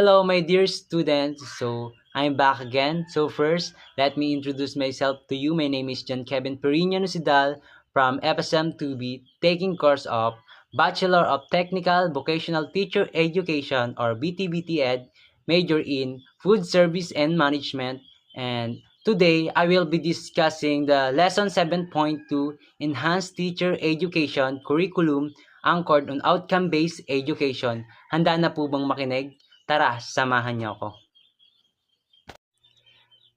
Hello, my dear students. I'm back again. First, let me introduce myself to you. My name is John Kevin Perino Nusidal from FSM 2B, taking course of Bachelor of Technical Vocational Teacher Education or BTBT Ed, major in Food Service and Management. And today, I will be discussing the Lesson 7.2 Enhanced Teacher Education Curriculum anchored on outcome-based education. Handa na po bang makinig? Tara, samahan niyo ako.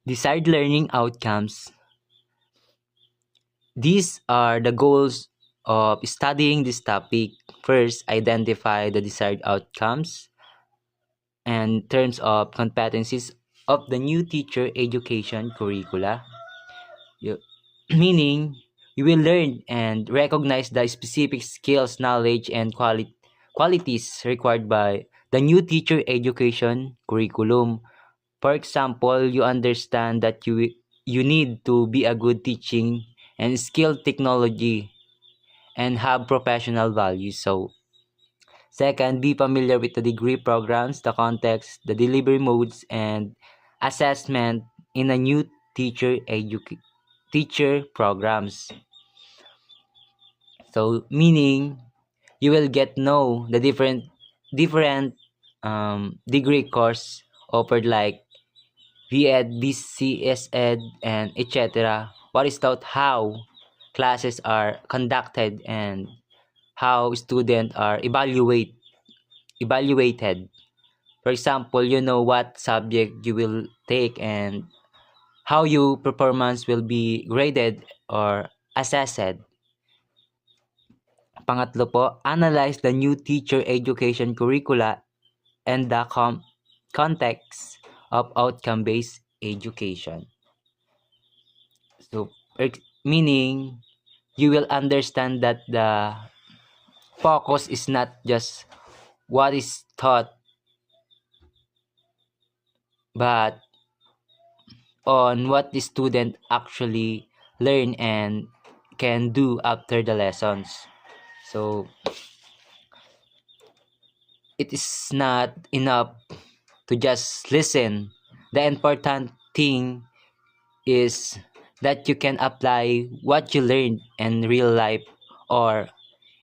Desired learning outcomes. These are the goals of studying this topic. First, identify the desired outcomes and terms of competencies of the new teacher education curricula. Meaning, you will learn and recognize the specific skills, knowledge, and qualities required by the new teacher education curriculum. For example, you understand that you need to be a good teaching and skilled technology and have professional values. So, second, be familiar with the degree programs, the context, the delivery modes, and assessment in a new teacher programs. So, meaning you will get know the different degree course offered like VEd, BCS-Ed, and etc. What is taught, how classes are conducted, and how students are evaluated. For example, you know what subject you will take and how your performance will be graded or assessed. Pangatlo po, analyze the new teacher education curricula and the context of outcome-based education. So, meaning, you will understand that the focus is not just what is taught, but on what the student actually learn and can do after the lessons. So, it is not enough to just listen. The important thing is that you can apply what you learned in real life or